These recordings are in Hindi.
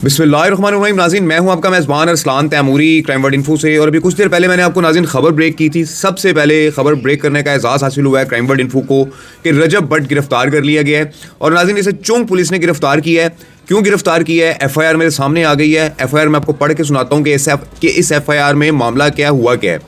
बिस्मिल्लाहिर्रहमानिर्रहीम। नाज़रीन, मैं हूं आपका मेज़बान Arsalan Taimuri crime word info से। और अभी कुछ देर पहले मैंने आपको नाज़रीन खबर ब्रेक की थी। सबसे पहले खबर ब्रेक करने का एजाज़ हासिल हुआ है क्राइम वर्ड इन्फो को कि रजब भट्ट गिरफ्तार कर लिया गया है। और नाज़रीन, इसे चुंग पुलिस ने गिरफ्तार किया है। क्यों गिरफ्तार किया है? FIR मेरे सामने आ गई है। FIR मैं आपको पढ़ के सुनाता हूँ कि इस FIR में मामला क्या हुआ क्या है।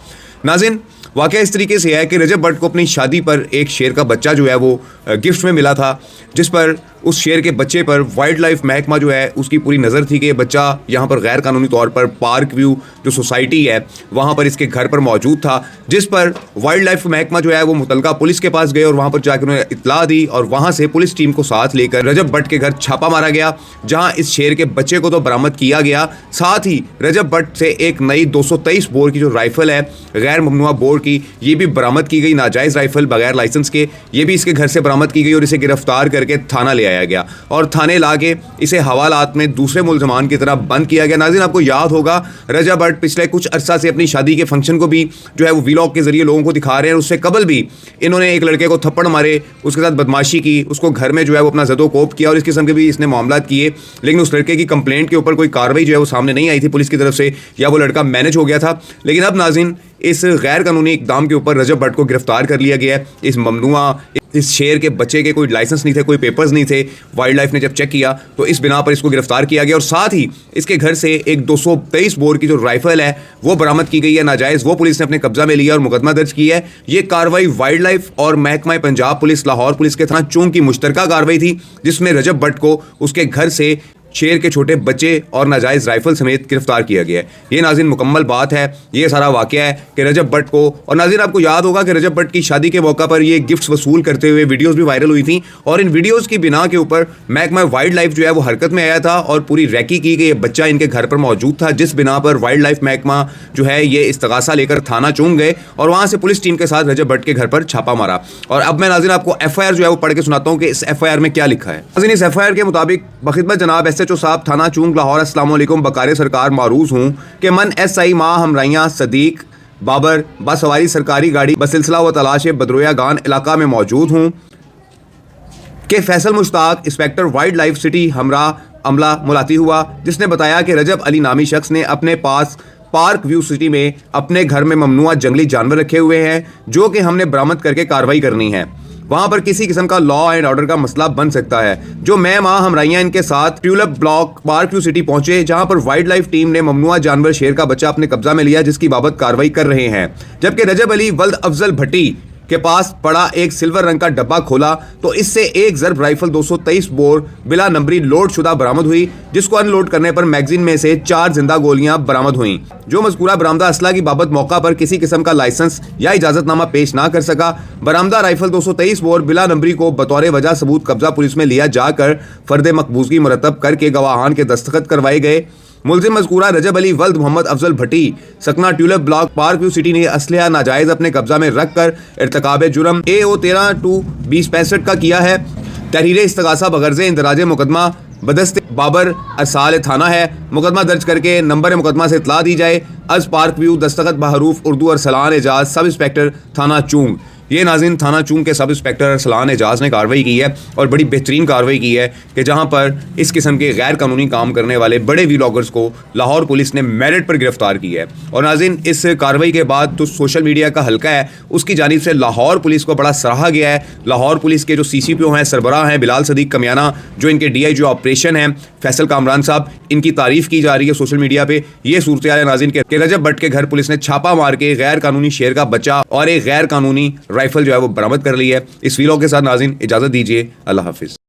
नाज़रीन, वाक़या इस तरीके से है कि रजब भट्ट को अपनी शादी पर एक शेर का बच्चा जो है वो गिफ्ट में मिला था, जिस पर उस शेर के बच्चे पर वाइल्ड लाइफ महकमा जो है उसकी पूरी नज़र थी कि ये बच्चा यहाँ पर गैर कानूनी तौर पर पार्क व्यू जो सोसाइटी है वहाँ पर इसके घर पर मौजूद था, जिस पर वाइल्ड लाइफ महकमा जो है वो मुतलका पुलिस के पास गए और वहाँ पर जाकर उन्होंने इत्तला दी और वहाँ से पुलिस टीम को साथ लेकर रजब भट्ट के घर छापा मारा गया, जहाँ इस शेर के बच्चे को तो बरामद किया गया, साथ ही रजब भट्ट से एक नई 223 बोर की जो राइफल है गैर ममनुआ बोर की, ये भी बरामद की गई। नाजायज़ राइफल बगैर लाइसेंस के ये भी इसके घर से बरामद की गई और इसे गिरफ्तार करके थाना ले आया गया और थाने ला के इसे हवालात में दूसरे मुल्ज़मान की तरह बंद किया गया। नाज़रीन, आपको याद होगा रजब भट्ट पिछले कुछ अरसा से अपनी शादी के फंक्शन को भी जो है वो वीलॉग के जरिए लोगों को दिखा रहे हैं। उससे कबल भी इन्होंने एक लड़के को थप्पड़ मारे, उसके साथ बदमाशी की, उसको घर में जो है वो अपना ज़दोकोप किया और इस किस्म के भी इसने मामला किए। लेकिन उस लड़के की कंप्लेंट के ऊपर कोई कार्रवाई जो है वो सामने नहीं आई थी पुलिस की तरफ से, या वो लड़का मैनेज हो गया था। लेकिन अब नाज़रीन, इस गैर कानूनी इक़दाम के ऊपर रजब भट्ट को गिरफ्तार कर लिया गया है। इस ममनुआ इस शेर के बच्चे के कोई लाइसेंस नहीं थे, कोई पेपर्स नहीं थे। वाइल्ड लाइफ ने जब चेक किया तो इस बिना पर इसको गिरफ्तार किया गया और साथ ही इसके घर से एक 223 बोर की जो राइफल है वो बरामद की गई है नाजायज़, वो पुलिस ने अपने कब्जा में लिया और मुकदमा दर्ज किया है। ये कार्रवाई वाइल्ड लाइफ और महकमा पंजाब पुलिस, लाहौर पुलिस के थाना चुंग की मुश्तरका कार्रवाई थी, जिसमें रजब भट्ट को उसके घर से शेर के छोटे बच्चे और नाजायज़ राइफल समेत गिरफ्तार किया गया है। ये नाज़रीन मुकम्मल बात है, ये सारा वाक़या है कि रजब भट्ट को, और नाज़रीन आपको याद होगा कि रजब भट्ट की शादी के मौका पर ये गिफ्ट्स वसूल करते हुए वीडियोस भी वायरल हुई थी और इन वीडियोस की बिना के ऊपर महकमा वाइल्ड लाइफ जो है वो हरकत में आया था और पूरी रैकी की कि ये बच्चा इनके घर पर मौजूद था, जिस बिना पर वाइल्ड लाइफ महकमा जो है ये इस्तगासा लेकर थाना चुंग गए और वहाँ से पुलिस टीम के साथ रजब भट्ट के घर पर छापा मारा। और अब मैं नाज़रीन आपको FIR जो है वो पढ़ के सुनाता हूँ कि इस FIR में क्या लिखा है। नाज़रीन, इस FIR के मुताबिक बखिदमत जनाब SHO साहब थाना चुंग लाहौर अस्सलाम वालेकुम बकार सरकार मारूज हूँ कि मन SI माँ हमराइयाँ सदीक बाबर बसवारी सरकारी गाड़ी बसिलसिला व तलाश बदरोया गान इलाका में मौजूद हूँ कि Faisal Mushtaq inspector wild life city हमरा अमला मुलाती हुआ, जिसने बताया कि रजब अली नामी शख्स ने अपने पास पार्क व्यू सिटी में अपने घर में ममनुआ जंगली जानवर रखे हुए हैं, जो कि हमने बरामद करके कार्रवाई करनी है। वहाँ पर किसी किस्म का लॉ एंड ऑर्डर का मसला बन सकता है। जो मैं माँ हमराइयाँ इनके साथ tulip block park view city पहुंचे, जहाँ पर वाइल्ड लाइफ टीम ने ममनुआ जानवर शेर का बच्चा अपने कब्जा में लिया, जिसकी बाबत कार्रवाई कर रहे हैं। जबकि रजब अली वल्द अफजल भट्टी के पास पड़ा एक सिल्वर रंग का डब्बा खोला तो इससे एक जर्ब राइफल 223 बोर बिला नंबरी लोड शुदा बरामद हुई, जिसको अनलोड करने पर मैगजीन में से 4 जिंदा गोलियां बरामद हुई। जो मज़कूरा बरामदा असला की बाबत मौका पर किसी किस्म का लाइसेंस या इजाजतनामा पेश ना कर सका। बरामदा राइफल 223 बोर बिला नंबरी को बतौर वजह सबूत कब्जा पुलिस में लिया जाकर फर्द मकबूजगी मुरतब करके गवाहान के दस्तखत करवाए गए। मुलजिम मज़कूरा रजब अली वल्द मोहम्मद अफजल भट्टी सकना tulip block park view city ने असलहा नाजायज़ अपने कब्जा में रख कर इर्तकाब जुर्म AO 13/2/2065 का किया है। तहरीर इस्तगासा बगर्ज़ इंदराज मुकदमा बदस्त बाबर अरसाल थाना है। मुकदमा दर्ज करके नंबर मुकदमा से इतला दी जाए। अज पार्क व्यू दस्तखत बहरूफ उर्दू अरसलान एजाज सब इंस्पेक्टर थाना चुंग। ये नाज़रीन थाना चुंग के सब इंस्पेक्टर अरसलान एजाज ने कार्रवाई की है और बड़ी बेहतरीन कार्रवाई की है कि जहां पर इस किस्म के गैर कानूनी काम करने वाले बड़े व्लॉगर्स को लाहौर पुलिस ने मेरिट पर गिरफ्तार किया है। और नाज़रीन, इस कार्रवाई के बाद तो सोशल मीडिया का हल्का है उसकी जानिब से लाहौर पुलिस को बड़ा सराहा गया है। लाहौर पुलिस के जो CCPO हैं, सरबराह हैं बिलाल सदीक कमियाना, जो इनके DIG ऑपरेशन हैं फैसल कामरान साहब, इनकी तारीफ की जा रही है सोशल मीडिया पे। ये सूरत हाल है नाज़रीन के रजब भट्ट के घर पुलिस ने छापा मार के गैर कानूनी शेर का बच्चा और एक गैर कानूनी राइफल जो है वो बरामद कर ली है। इस वीडियो के साथ नाज़रीन इजाज़त दीजिए। अल्लाह हाफिज़।